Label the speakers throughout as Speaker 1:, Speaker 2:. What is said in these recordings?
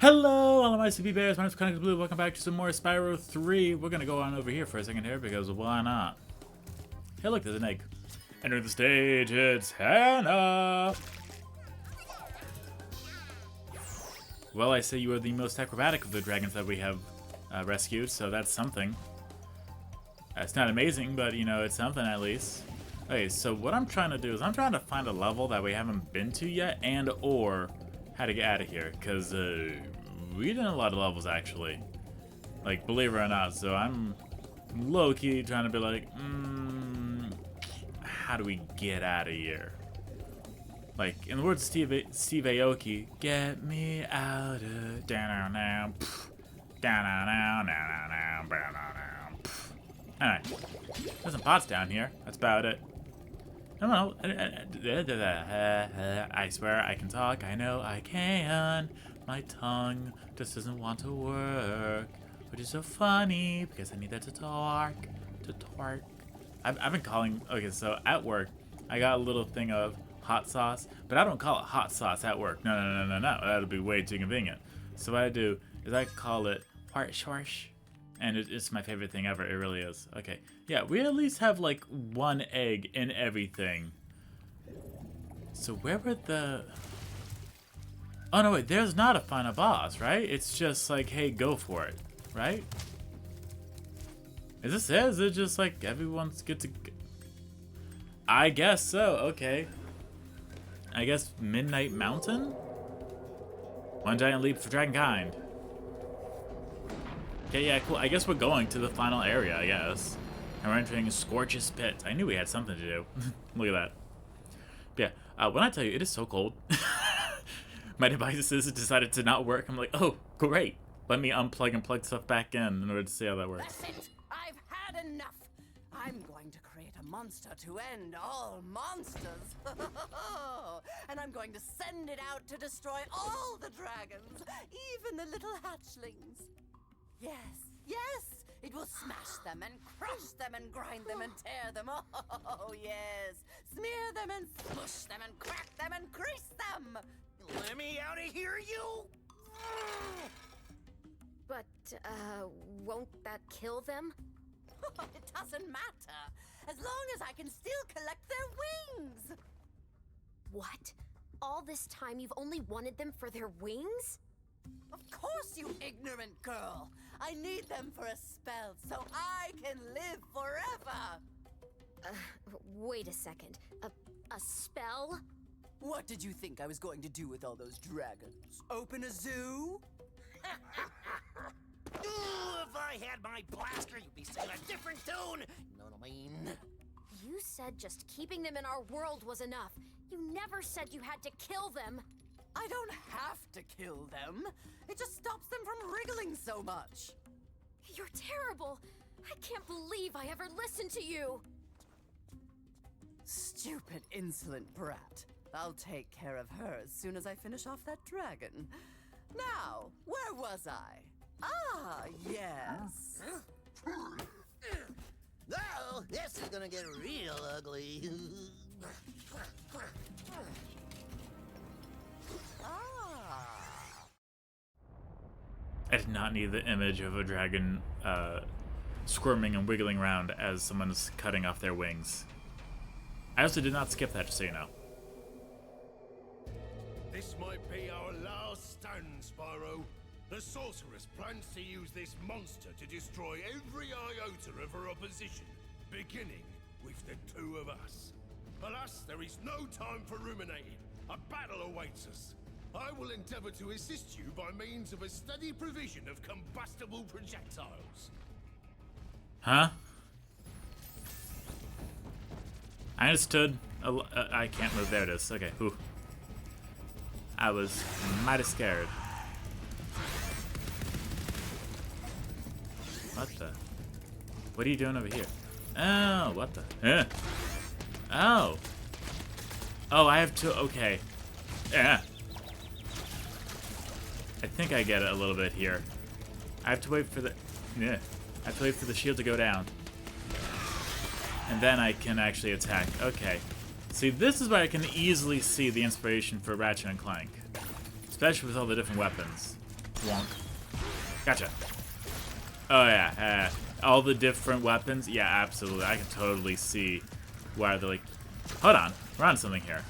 Speaker 1: Hello, all of my CP Bears. My name is Chronically Blue. Welcome back to some more Spyro 3. We're gonna go on over here for a second here because why not? Hey, look, there's an egg. Enter the stage. It's Hannah. Well, I say you are the most acrobatic of the dragons that we have rescued, so that's something. It's not amazing, but you know, it's something at least. Okay, so what I'm trying to do is I'm trying to find a level that we haven't been to yet, and or how to get out of here, because we did a lot of levels actually, like, believe it or not. So I'm low-key trying to be like, how do we get out of here? Like, in the words of Steve Aoki, get me out of down now, down now. Alright, there's some pots down here. That's about it. I don't know. I swear I can talk. I know I can. My tongue just doesn't want to work, which is so funny because I need that to talk. I've been calling. Okay, so at work, I got a little thing of hot sauce, but I don't call it hot sauce at work. No. That'll be way too convenient. So what I do is I call it white sauce. And it's my favorite thing ever. It really is. Okay. Yeah, we at least have like one egg in everything. So where were the... Oh, no, wait. There's not a final boss, right? It's just like, hey, go for it. Right? Is this it? Is it just like everyone's good to... I guess so. Okay. I guess Midnight Mountain? One giant leap for Dragonkind. Okay, yeah, cool. I guess we're going to the final area, I guess. And we're entering Scorch's Pit. I knew we had something to do. Look at that. But yeah, when I tell you, it is so cold. My devices decided to not work. I'm like, oh, great. Let me unplug and plug stuff back in order to see how that works.
Speaker 2: That's it. I've had enough. I'm going to create a monster to end all monsters. And I'm going to send it out to destroy all the dragons, even the little hatchlings. Yes, it will smash them and crush them and grind them and tear them. Oh, yes. Smear them and smush them and crack them and grease them. Let me out of here, you!
Speaker 3: But, won't that kill them?
Speaker 2: It doesn't matter, as long as I can still collect their wings.
Speaker 3: What? All this time you've only wanted them for their wings?
Speaker 2: Of course, you ignorant girl. I need them for a spell so I can live forever.
Speaker 3: Wait a second. A spell?
Speaker 2: What did you think I was going to do with all those dragons? Open a zoo?
Speaker 4: If I had my blaster, you'd be singing a different tune. You know what I mean?
Speaker 3: You said just keeping them in our world was enough. You never said you had to kill them.
Speaker 2: I don't have to kill them. It just stops them from wriggling so much.
Speaker 3: You're terrible. I can't believe I ever listened to you.
Speaker 2: Stupid, insolent brat. I'll take care of her as soon as I finish off that dragon. Now, where was I? Ah, yes.
Speaker 4: Oh, this is gonna get real ugly.
Speaker 1: I did not need the image of a dragon squirming and wiggling around as someone is cutting off their wings. I also did not skip that, just so you know.
Speaker 5: This might be our last stand, Spyro. The sorceress plans to use this monster to destroy every iota of her opposition, beginning with the two of us. Alas, there is no time for ruminating. A battle awaits us. I will endeavor to assist you by means of a steady provision of combustible projectiles.
Speaker 1: Huh? I understood. I can't move. There it is. Okay. Ooh. I was mighty scared. What the? What are you doing over here? Oh, what the? Oh. Oh, I have to. Okay. Yeah. I think I get it a little bit here. I have to wait for the... Yeah. I have to wait for the shield to go down. And then I can actually attack. Okay. See, this is where I can easily see the inspiration for Ratchet and Clank. Especially with all the different weapons. Wonk. Gotcha. Oh, yeah. All the different weapons. Yeah, absolutely. I can totally see why they're like, hold on. We're on something here.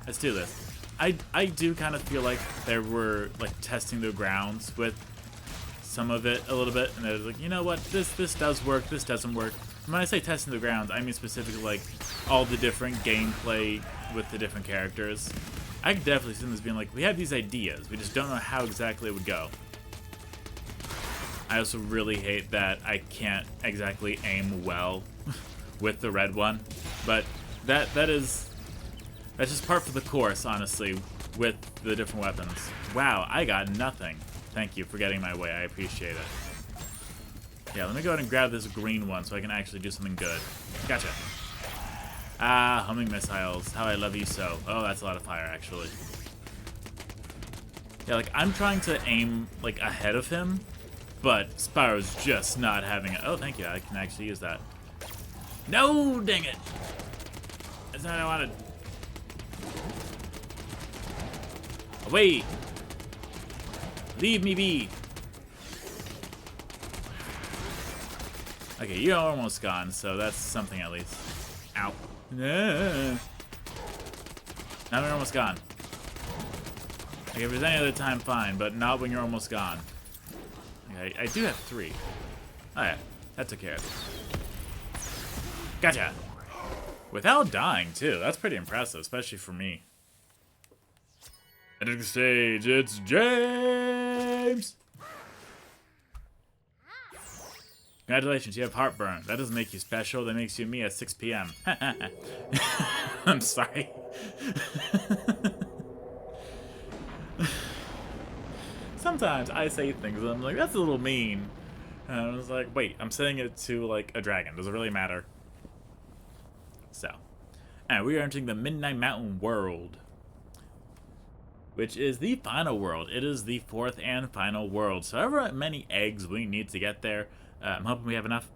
Speaker 1: Let's do this. I do kind of feel like they were like testing the grounds with some of it a little bit, and they're like, you know what, this does work, this doesn't work. And when I say testing the grounds, I mean specifically like all the different gameplay with the different characters. I could definitely see them as being like, we have these ideas, we just don't know how exactly it would go. I also really hate that I can't exactly aim well with the red one, but that's just part for the course, honestly, with the different weapons. Wow, I got nothing. Thank you for getting my way. I appreciate it. Yeah, let me go ahead and grab this green one so I can actually do something good. Gotcha. Ah, homing missiles. How I love you so. Oh, that's a lot of fire, actually. Yeah, like, I'm trying to aim, like, ahead of him, but Spyro's just not having it. Oh, thank you. I can actually use that. No, dang it. That's not what I wanted. Away! Leave me be! Okay, you're almost gone, so that's something at least. Ow. Now you're almost gone. Okay, if there's any other time, fine, but not when you're almost gone. Okay, I do have 3. Oh yeah, that took care of it. Gotcha! Without dying, too. That's pretty impressive, especially for me. Entering the stage, it's James! Congratulations, you have heartburn. That doesn't make you special, that makes you me at 6 p.m. I'm sorry. Sometimes I say things and I'm like, that's a little mean. And I was like, wait, I'm saying it to, like, a dragon. Does it really matter? So. And we are entering the Midnight Mountain world, which is the final world. It is the 4th and final world. So however many eggs we need to get there, I'm hoping we have enough.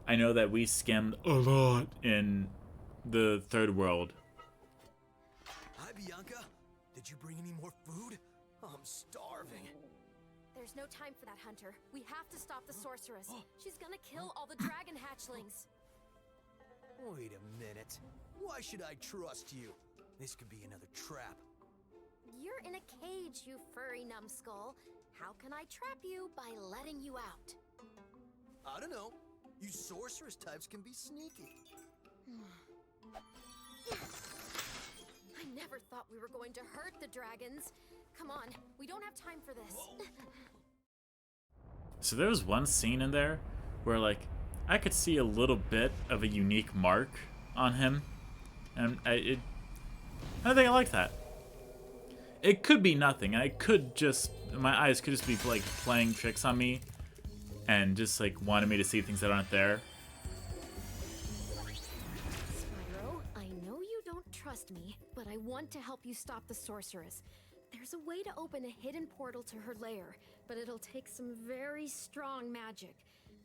Speaker 1: I know that we skimmed a lot in the 3rd world.
Speaker 6: Hi, Bianca. Did you bring any more food? I'm starving.
Speaker 3: There's no time for that, Hunter. We have to stop the sorceress. She's gonna kill all the dragon hatchlings.
Speaker 6: Wait a minute. Why should I trust you? This could be another trap.
Speaker 3: You're in a cage, you furry numbskull. How can I trap you by letting you out?
Speaker 6: I don't know. You sorceress types can be sneaky.
Speaker 3: I never thought we were going to hurt the dragons. Come on, we don't have time for this.
Speaker 1: So there was one scene in there where, like, I could see a little bit of a unique mark on him, and I don't think I liked that. It could be nothing. I could just, my eyes could just be like playing tricks on me, and just like wanted me to see things that aren't there.
Speaker 3: Spyro, I know you don't trust me, but I want to help you stop the sorceress. There's a way to open a hidden portal to her lair, but it'll take some very strong magic.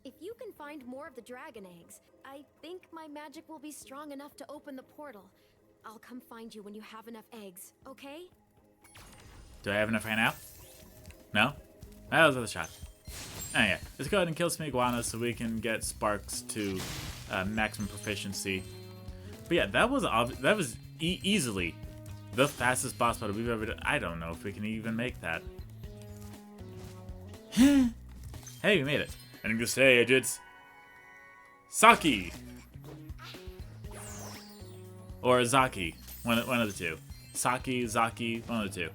Speaker 3: If you can find more of the dragon eggs, I think my magic will be strong enough to open the portal. I'll come find you when you have enough eggs, okay?
Speaker 1: Do I have enough right now? No? That was a shot. Oh yeah, let's go ahead and kill some iguanas so we can get Sparks to maximum proficiency. But yeah, that was easily the fastest boss battle we've ever done. I don't know if we can even make that. Hey, we made it. And to say it's Saki or Zaki, one of the two. Saki, Zaki, one of the two.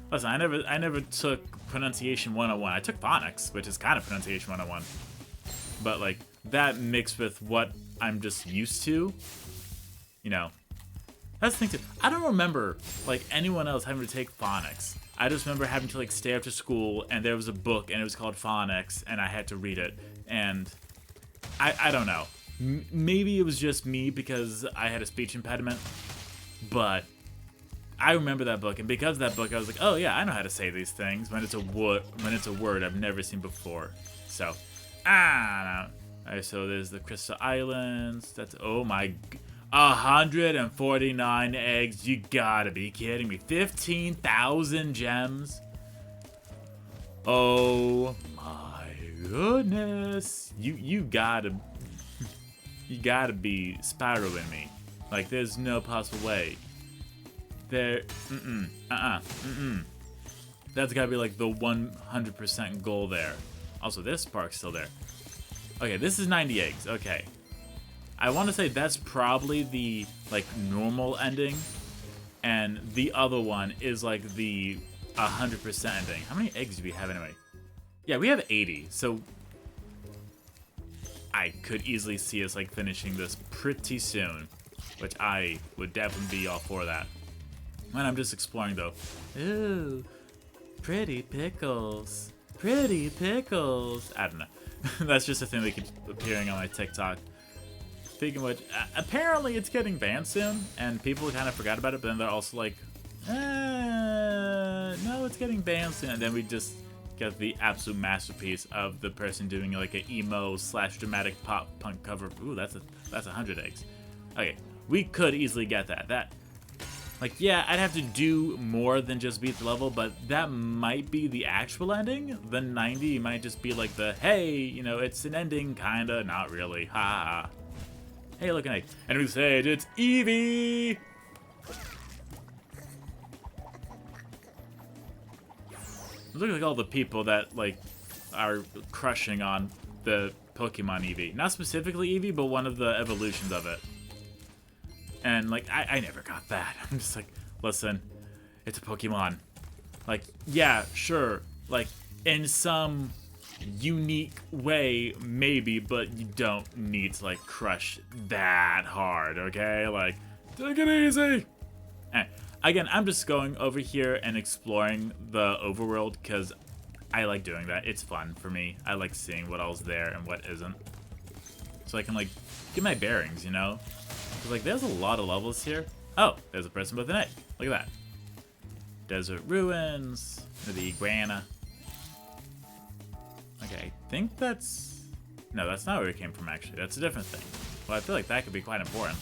Speaker 1: Listen, I never took pronunciation 101. I took phonics, which is kind of pronunciation 101. But like that mixed with what I'm just used to, you know. That's the thing too. I don't remember like anyone else having to take phonics. I just remember having to like stay after school and there was a book and it was called phonics and I had to read it. And I don't know. Maybe it was just me because I had a speech impediment, but I remember that book, and because of that book, I was like, "Oh yeah, I know how to say these things when it's a word I've never seen before." So, no. All right, so there's the Crystal Islands. That's 149 eggs. You gotta be kidding me! 15,000 gems. Oh my goodness. You gotta be Spyro in me. Like, there's no possible way. That's gotta be like the 100% goal there. Also, this spark's still there. Okay, this is 90 eggs. Okay. I want to say that's probably the, like, normal ending. And the other one is, like, the 100% ending. How many eggs do we have anyway? Yeah, we have 80. So I could easily see us, like, finishing this pretty soon. Which I would definitely be all for that. And I'm just exploring, though. Ooh, pretty pickles. Pretty pickles. I don't know. That's just a thing that keeps appearing on my TikTok. Speaking of which, apparently it's getting banned soon, and people kind of forgot about it, but then they're also like, no, it's getting banned soon. And then we just get the absolute masterpiece of the person doing like an emo / dramatic pop punk cover. Ooh, that's 100 eggs. Okay, we could easily get that. Like, yeah, I'd have to do more than just beat the level, but that might be the actual ending. The 90 might just be like the, hey, you know, it's an ending, kinda, not really, ha ha. Hey, look, an egg. And we say it's Eevee! Look like all the people that, like, are crushing on the Pokemon Eevee. Not specifically Eevee, but one of the evolutions of it. And, like, I never got that. I'm just like, listen, it's a Pokemon. Like, yeah, sure. Like, in some unique way, maybe, but you don't need to, like, crush that hard, okay? Like, take it easy! Again, I'm just going over here and exploring the overworld, because I like doing that. It's fun for me. I like seeing what all's there and what isn't. So I can, like, get my bearings, you know? Because, like, there's a lot of levels here. Oh, there's a person with an egg. Look at that. Desert ruins. The iguana. Okay, I think that's... No, that's not where it came from, actually. That's a different thing. Well, I feel like that could be quite important.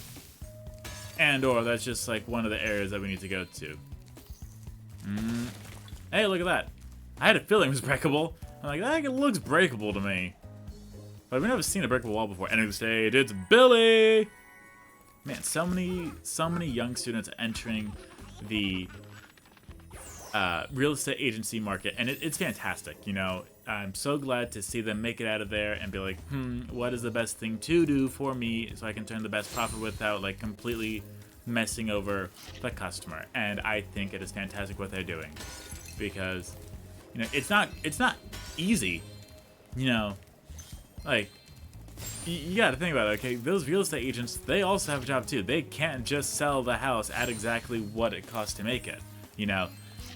Speaker 1: And or that's just, like, one of the areas that we need to go to. Hey, look at that. I had a feeling it was breakable. I'm like, that looks breakable to me. But I've never seen a breakable wall before. And instead, it's Billy! Man, so many young students entering the real estate agency market, and it's fantastic, you know. I'm so glad to see them make it out of there and be like, what is the best thing to do for me so I can turn the best profit without, like, completely messing over the customer. And I think it is fantastic what they're doing, because, you know, it's not easy, you know. Like, you gotta think about it, okay? Those real estate agents, they also have a job too. They can't just sell the house at exactly what it costs to make it, you know?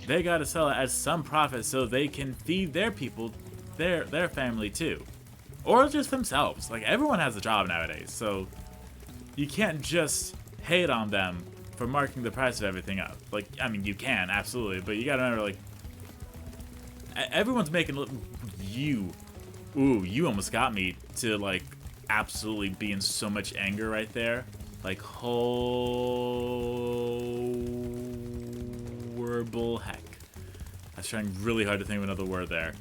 Speaker 1: They gotta sell it at some profit so they can feed their people, their family too. Or just themselves. Like, everyone has a job nowadays, so you can't just hate on them for marking the price of everything up. Like, I mean, you can, absolutely, but you gotta remember, like, everyone's making... You almost got me to, like, absolutely be in so much anger right there. Like, horrible heck. I was trying really hard to think of another word there.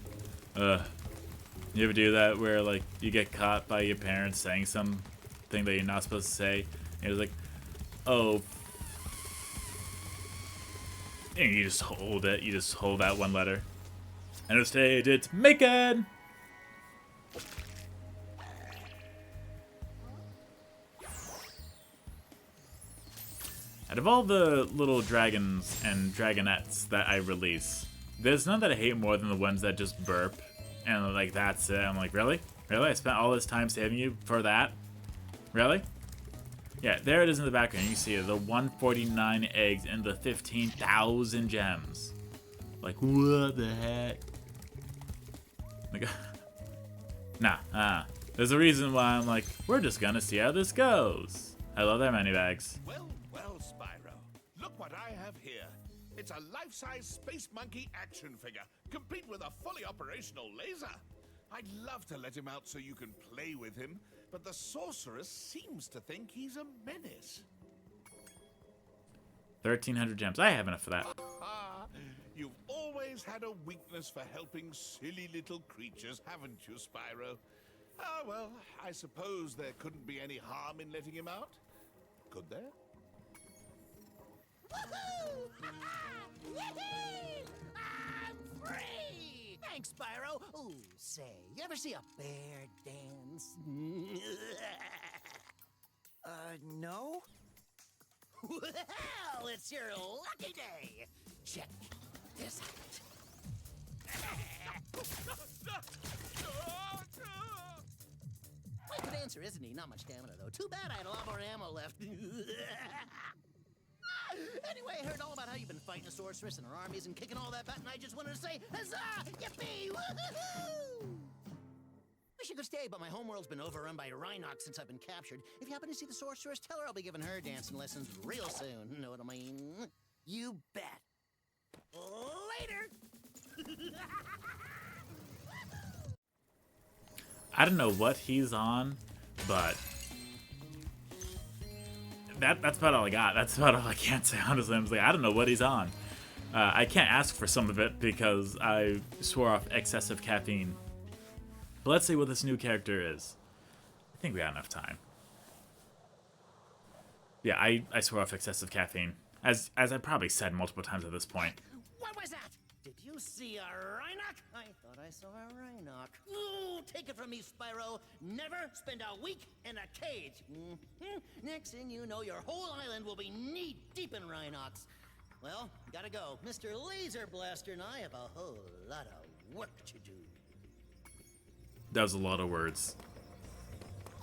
Speaker 1: You ever do that where, like, you get caught by your parents saying something that you're not supposed to say? And it's like, oh. And you just hold it. You just hold that one letter. And instead, it's Macon! Out of all the little dragons and dragonettes that I release, there's none that I hate more than the ones that just burp. And, like, that's it. I'm like, really? Really? I spent all this time saving you for that? Really? Yeah, there it is in the background. You can see it. The 149 eggs and the 15,000 gems. Like, what the heck? Like, nah, there's a reason why I'm like, we're just gonna see how this goes. I love their money bags.
Speaker 5: Well, Spyro. Look what I have here. It's a life-size Space Monkey action figure, complete with a fully operational laser. I'd love to let him out so you can play with him, but the sorceress seems to think he's a menace.
Speaker 1: 1,300 gems. I have enough for that.
Speaker 5: You've always always had a weakness for helping silly little creatures, haven't you, Spyro? Ah, well, I suppose there couldn't be any harm in letting him out. Could there?
Speaker 4: Woohoo! Yee-hee! I'm free! Thanks, Spyro. Ooh, say, you ever see a bear dance?
Speaker 6: No?
Speaker 4: Well, it's your lucky day. Check this out. Quite the dancer, isn't he? Not much stamina, though. Too bad I had a lot more ammo left. Anyway, I heard all about how you've been fighting a sorceress and her armies and kicking all that butt, and I just wanted to say, huzzah! Yippee! Woohoo! Wish I could stay, but my homeworld's been overrun by Rhinox since I've been captured. If you happen to see the sorceress, tell her I'll be giving her dancing lessons real soon. Know what I mean?
Speaker 6: You bet.
Speaker 4: Later!
Speaker 1: I don't know what he's on, but that's about all I got. That's about all I can say, honestly. I'm like, I don't know what he's on. I can't ask for some of it because I swore off excessive caffeine. But let's see what this new character is. I think we got enough time. Yeah, I swore off excessive caffeine. As I probably said multiple times at this point.
Speaker 4: What was that? Did you see a Rhinoc? I thought I saw a Rhinoc. Ooh, take it from me, Spyro. Never spend a week in a cage. Next thing you know, your whole island will be knee-deep in Rhinocs. Well, gotta go. Mr. Laser Blaster and I have a whole lot of work to do.
Speaker 1: That was a lot of words.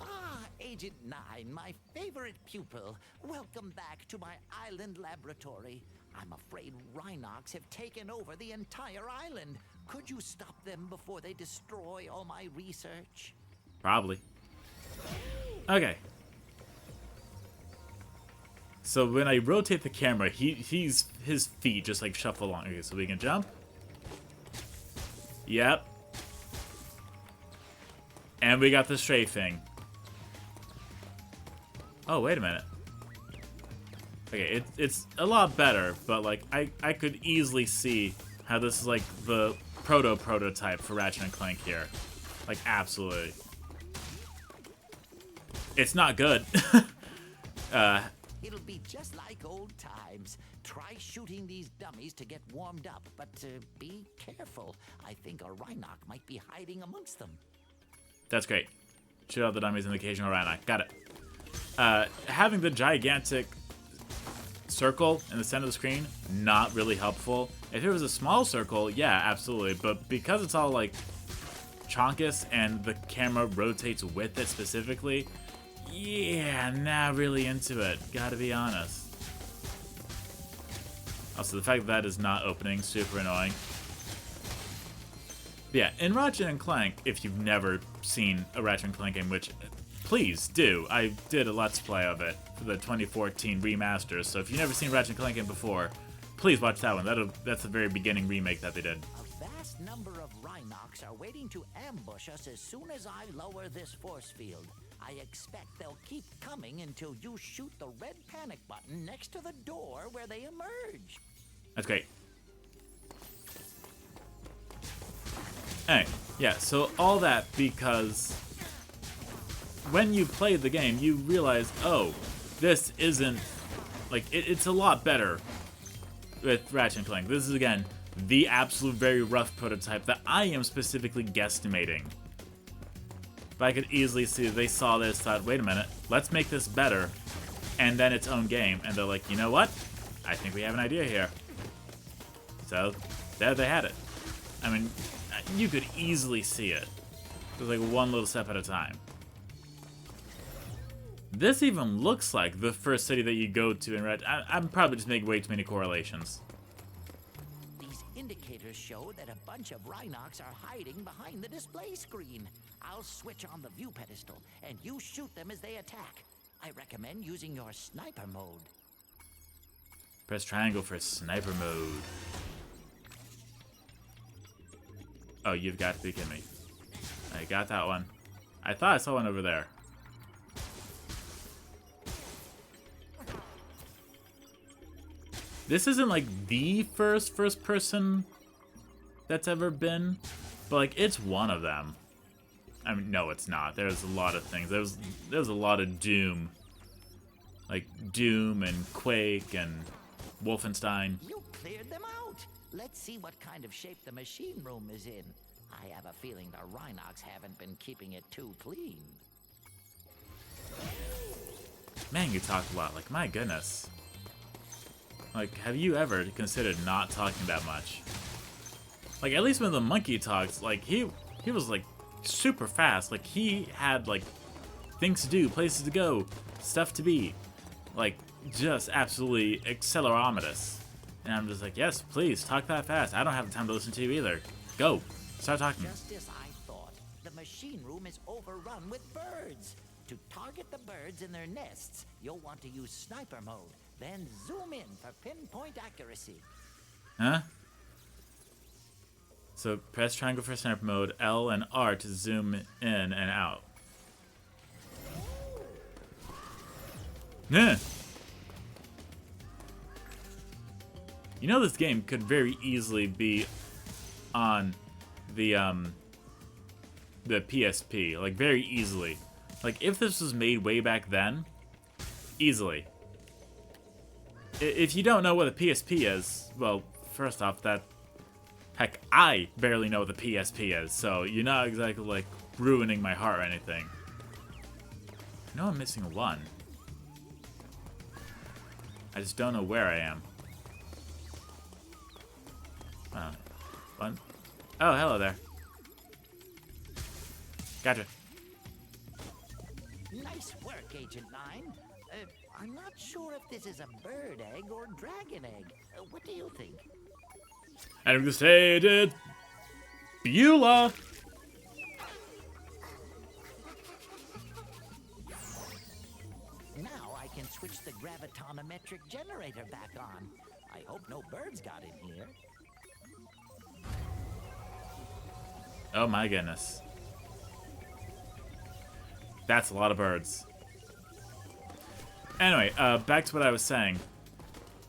Speaker 7: Ah, Agent 9, my favorite pupil. Welcome back to my island laboratory. I'm afraid Rhinocs have taken over the entire island. Could you stop them before they destroy all my research?
Speaker 1: Probably. Okay. So when I rotate the camera, his feet just like shuffle along. Okay, so we can jump. Yep. And we got the strafing. Oh, wait a minute. Okay, it's a lot better, but like I could easily see how this is like the prototype for Ratchet and Clank here. Like, absolutely. It's not good.
Speaker 7: It'll be just like old times. Try shooting these dummies to get warmed up, but be careful. I think a Rhinoc might be hiding amongst them.
Speaker 1: That's great. Shoot out the dummies and the occasional Rhinoc. Got it. Having the gigantic circle in the center of the screen, not really helpful. If it was a small circle, yeah, absolutely. But because it's all like chonkus and the camera rotates with it specifically, yeah, not really into it. Gotta be honest. Also, the fact that is not opening, super annoying. Yeah, in Ratchet and Clank, if you've never seen a Ratchet and Clank game, which please do. I did a Let's Play of it for the 2014 remaster, so if you've never seen Ratchet and Clank game before, please watch that one. That's the very beginning remake that they did.
Speaker 7: A vast number of Rhinocs are waiting to ambush us as soon as I lower this force field. I expect they'll keep coming until you shoot the red panic button next to the door where they emerge.
Speaker 1: That's great. Anyway, yeah, so all that because when you play the game, you realize, oh, this isn't, like, it's a lot better with Ratchet and Clank. This is, again, the absolute very rough prototype that I am specifically guesstimating. But I could easily see they saw this, thought, wait a minute, let's make this better, and then its own game. And they're like, you know what? I think we have an idea here. So, there they had it. I mean, you could easily see it. It was like one little step at a time. This even looks like the first city that you go to in Red. I'm probably just making way too many correlations.
Speaker 7: These indicators show that a bunch of Rhinocs are hiding behind the display screen. I'll switch on the view pedestal, and you shoot them as they attack. I recommend using your sniper mode.
Speaker 1: Press triangle for sniper mode. Oh, you've got to be kidding me. I got that one. I thought I saw one over there. This isn't like the first person that's ever been, but like it's one of them. I mean, no, it's not. There's a lot of things. There's a lot of Doom, like Doom and Quake and Wolfenstein.
Speaker 7: You cleared them out. Let's see what kind of shape the machine room is in. I have a feeling the Rhinox haven't been keeping it too clean.
Speaker 1: Man, you talk a lot. Like, my goodness. Like, have you ever considered not talking that much? Like, at least when the monkey talks, like, he was, like, super fast. Like, he had, like, things to do, places to go, stuff to be. Like, just absolutely acceleromatous. And I'm just like, yes, please, talk that fast. I don't have the time to listen to you either. Go. Start talking.
Speaker 7: Just as I thought, the machine room is overrun with birds. To target the birds in their nests, you'll want to use sniper mode, then zoom in for pinpoint accuracy.
Speaker 1: Huh? So press triangle for sniper mode, L and R to zoom in and out. Yeah. You know this game could very easily be on the PSP, like very easily. Like if this was made way back then, easily. If you don't know what a PSP is, well, first off, heck, I barely know what the PSP is, so you're not exactly like ruining my heart or anything. I know I'm missing one. I just don't know where I am. One. Oh, hello there. Gotcha.
Speaker 7: Nice work, Agent 9. I'm not sure if this is a bird egg or dragon egg. What do you think?
Speaker 1: And we stated Beulah.
Speaker 7: Now I can switch the gravitonometric generator back on. I hope no birds got in here.
Speaker 1: Oh my goodness. That's a lot of birds. Anyway, back to what I was saying.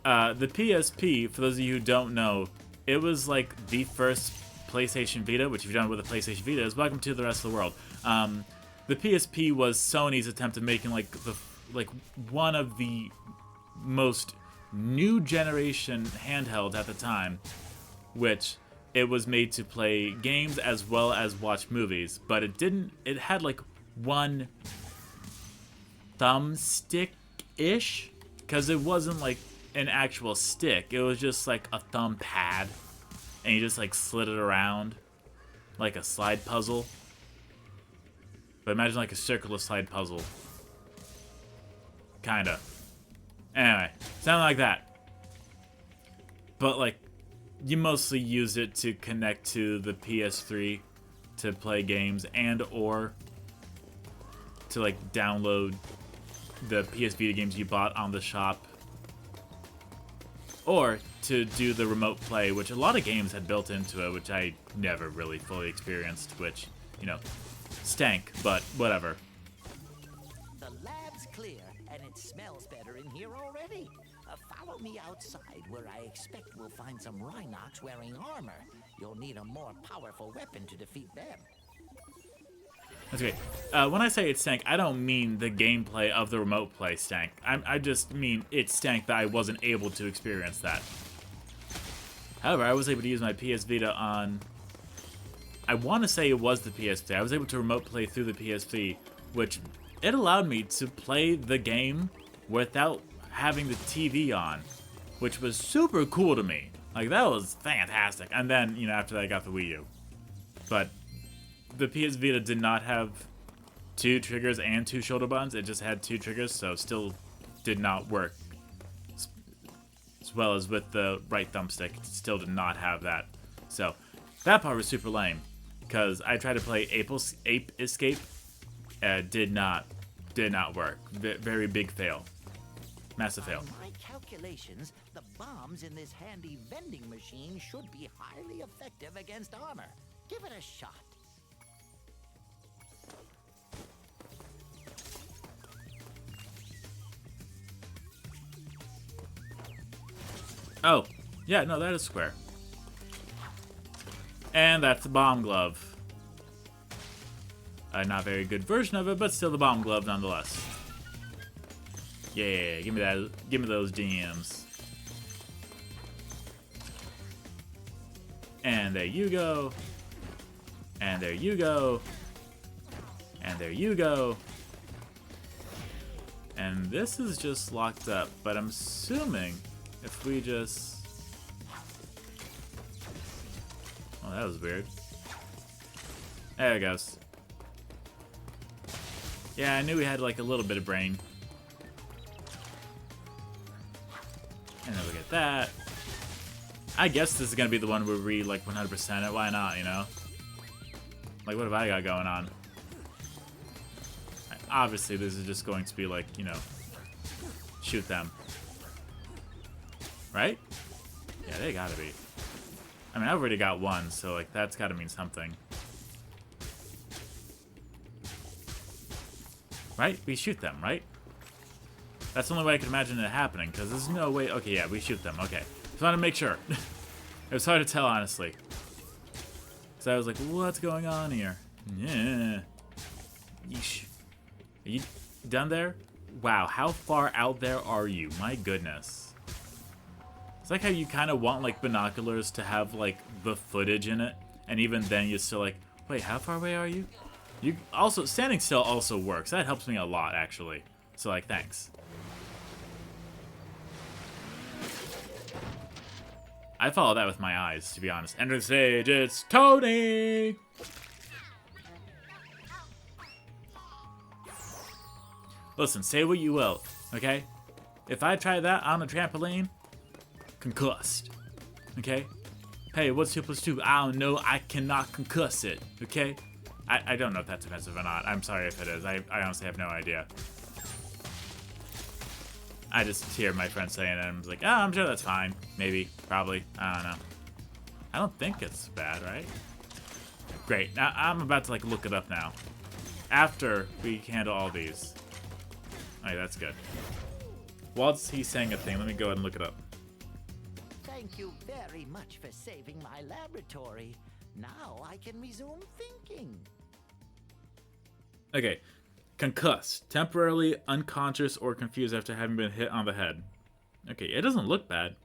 Speaker 1: The PSP, for those of you who don't know, it was like the first PlayStation Vita, which if you don't know what the PlayStation Vita is, welcome to the rest of the world. The PSP was Sony's attempt at making like one of the most new generation handheld at the time, which it was made to play games as well as watch movies, but it had like one thumbstick-ish, because it wasn't like an actual stick. It was just like a thumb pad, and you just like slid it around like a slide puzzle. But imagine like a circular slide puzzle. Kinda. Anyway, something like that. But like, you mostly use it to connect to the PS3 to play games and or to like download the PS Vita games you bought on the shop, or to do the remote play, which a lot of games had built into it, which I never really fully experienced, which, you know, stank, but whatever.
Speaker 7: The lab's clear, and it smells better in here already. Follow me outside, where I expect we'll find some Rhinox wearing armor. You'll need a more powerful weapon to defeat them.
Speaker 1: That's great. When I say it stank, I don't mean the gameplay of the remote play stank. I just mean it stank that I wasn't able to experience that. However, I was able to use my PS Vita on... I want to say it was the PSP. I was able to remote play through the PSP, which it allowed me to play the game without having the TV on, which was super cool to me. Like, that was fantastic. And then, you know, after that I got the Wii U. But the PS Vita did not have 2 triggers and 2 shoulder buttons. It just had 2 triggers, so still did not work. As well as with the right thumbstick, it still did not have that. So that part was super lame, because I tried to play Ape Escape, did not work. Very big fail. Massive fail.
Speaker 7: By my calculations, the bombs in this handy vending machine should be highly effective against armor. Give it a shot.
Speaker 1: Oh, yeah, no, that is square. And that's the bomb glove. A not very good version of it, but still the bomb glove nonetheless. Yeah, give me that. Give me those gems. And there you go. And there you go. And there you go. And this is just locked up, but I'm assuming if we just... Oh, that was weird. There it goes. Yeah, I knew we had like a little bit of brain. And then look at that. I guess this is gonna be the one where we like 100% it. Why not, you know? Like, what have I got going on? Obviously, this is just going to be like, you know, shoot them. Right? Yeah, they gotta be. I mean, I've already got one, so like that's gotta mean something. Right? We shoot them, right? That's the only way I could imagine it happening, because there's no way... Okay, yeah, we shoot them. Okay. Just wanted to make sure. It was hard to tell, honestly. So I was like, what's going on here? Yeah. Yeesh. Are you done there? Wow, how far out there are you? My goodness. It's like how you kind of want, like, binoculars to have, like, the footage in it. And even then, you're still like, wait, how far away are you? You also, standing still also works. That helps me a lot, actually. So, like, thanks. I follow that with my eyes, to be honest. Enter the stage, it's Tony! Listen, say what you will, okay? If I try that on a trampoline, concussed, okay? Hey, what's 2 plus 2? I don't know, I cannot concuss it, okay? I don't know if that's offensive or not. I'm sorry if it is. I honestly have no idea. I just hear my friend saying it and I'm like, oh, I'm sure that's fine. Maybe, probably, I don't know. I don't think it's bad, right? Great, now I'm about to like look it up now. After we handle all these. Alright, that's good. Whilst he's saying a thing, let me go ahead and look it up.
Speaker 7: Thank you very much for saving my laboratory. Now I can resume thinking.
Speaker 1: Okay. Concussed. Temporarily unconscious or confused after having been hit on the head. Okay, it doesn't look bad.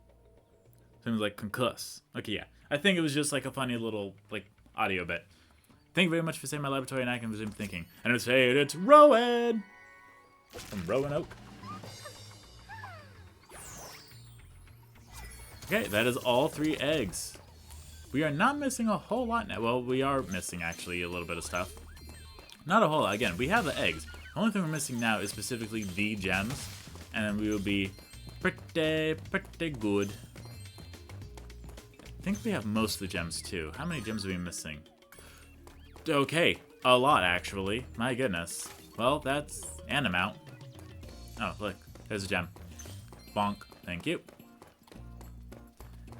Speaker 1: Seems like concuss. Okay, yeah. I think it was just like a funny little, like, audio bit. Thank you very much for saving my laboratory and I can resume thinking. And it's Rowan! From Roanoke. Okay, that is all 3 eggs. We are not missing a whole lot now. Well, we are missing, actually, a little bit of stuff. Not a whole lot. Again, we have the eggs. The only thing we're missing now is specifically the gems. And then we will be pretty good. I think we have most of the gems, too. How many gems are we missing? Okay, a lot, actually. My goodness. Well, that's an amount. Oh, look. There's a gem. Bonk. Thank you.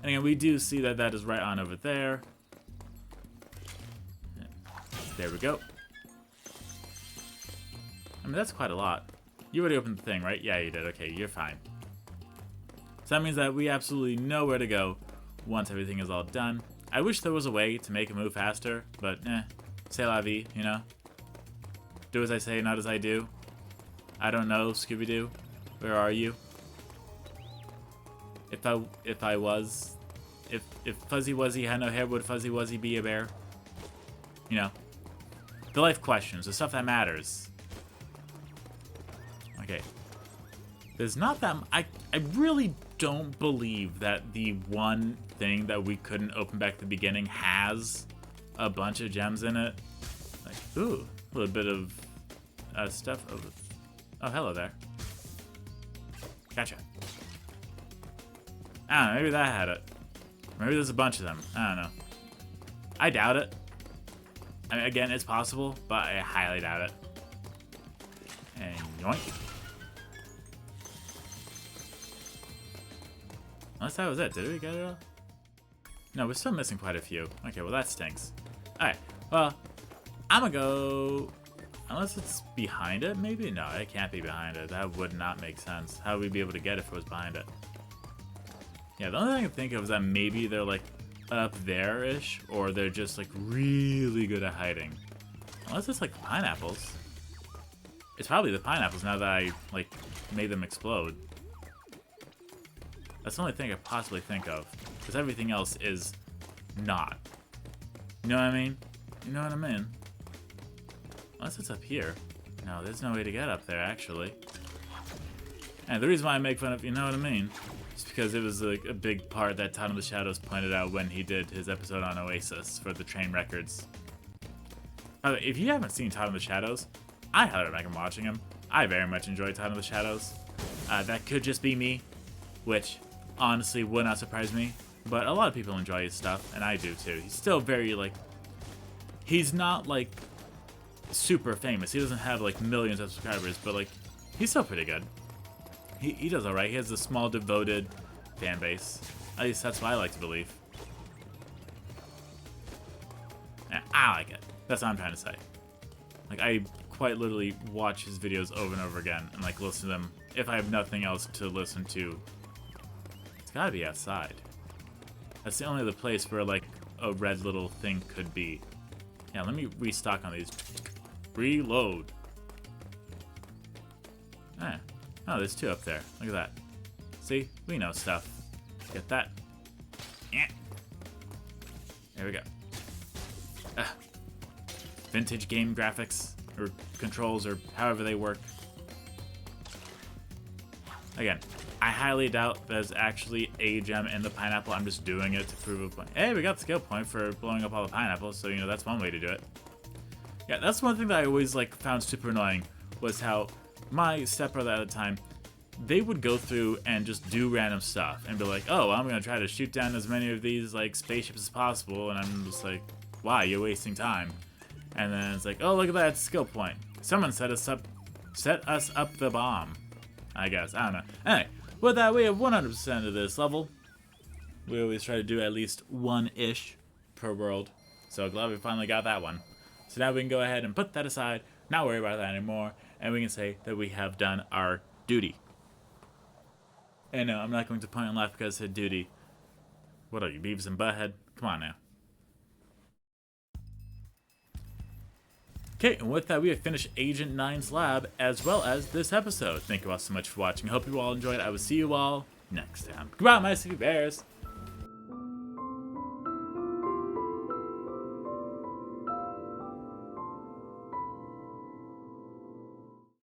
Speaker 1: And again, we do see that that is right on over there. There we go. I mean, that's quite a lot. You already opened the thing, right? Yeah, you did. Okay, you're fine. So that means that we absolutely know where to go once everything is all done. I wish there was a way to make it move faster, but c'est la vie, you know? Do as I say, not as I do. I don't know, Scooby-Doo. Where are you? If Fuzzy Wuzzy had no hair, would Fuzzy Wuzzy be a bear? You know, the life questions, the stuff that matters. Okay. There's not that... I really don't believe that the one thing that we couldn't open back at the beginning has a bunch of gems in it. Like, ooh, a little bit of stuff. Oh, hello there. Gotcha. I don't know, maybe that had it. Maybe there's a bunch of them. I don't know. I doubt it. I mean, again, it's possible, but I highly doubt it. And yoink. Unless that was it. Did we get it all? No, we're still missing quite a few. Okay, well that stinks. Alright, well, I'm gonna go... Unless it's behind it, maybe? No, it can't be behind it. That would not make sense. How would we be able to get it if it was behind it? Yeah, the only thing I can think of is that maybe they're like up there-ish, or they're just like really good at hiding. Unless it's like pineapples. It's probably the pineapples now that I like made them explode. That's the only thing I possibly think of, because everything else is not. You know what I mean? You know what I mean? Unless it's up here. No, there's no way to get up there, actually. And the reason why I make fun of, you know what I mean, is because it was like a big part that Todd of the Shadows pointed out when he did his episode on Oasis for the Train Records. By the way, if you haven't seen Todd of the Shadows, I highly recommend watching him. I very much enjoy Todd of the Shadows. That could just be me, which honestly would not surprise me, but a lot of people enjoy his stuff, and I do too. He's still very, like, he's not, like, super famous. He doesn't have, like, millions of subscribers, but, like, he's still pretty good. He does alright. He has a small, devoted fan base. At least that's what I like to believe. Yeah, I like it. That's what I'm trying to say. Like, I quite literally watch his videos over and over again, and, like, listen to them. If I have nothing else to listen to, it's gotta be outside. That's the only other place where, like, a red little thing could be. Yeah, let me restock on these. Reload. Ah. Oh, there's two up there. Look at that. See? We know stuff. Get that. Yeah. There we go. Vintage game graphics, or controls, or however they work. Again, I highly doubt there's actually a gem in the pineapple. I'm just doing it to prove a point. Hey, we got the skill point for blowing up all the pineapples, so, you know, that's one way to do it. Yeah, that's one thing that I always, like, found super annoying, was how my stepbrother at the time, they would go through and just do random stuff, and be like, oh, I'm gonna try to shoot down as many of these, like, spaceships as possible, and I'm just like, why? You're wasting time. And then it's like, oh, look at that skill point. Someone set us up the bomb. I guess. I don't know. Anyway, with that, we have 100% of this level. We always try to do at least one-ish per world. So glad we finally got that one. So now we can go ahead and put that aside, not worry about that anymore, and we can say that we have done our duty. And no, I'm not going to point and laugh because I said duty. What are you, Beavis and Butthead? Come on now. Okay, and with that, we have finished Agent 9's lab, as well as this episode. Thank you all so much for watching. I hope you all enjoyed. I will see you all next time. Goodbye, my sleepy bears!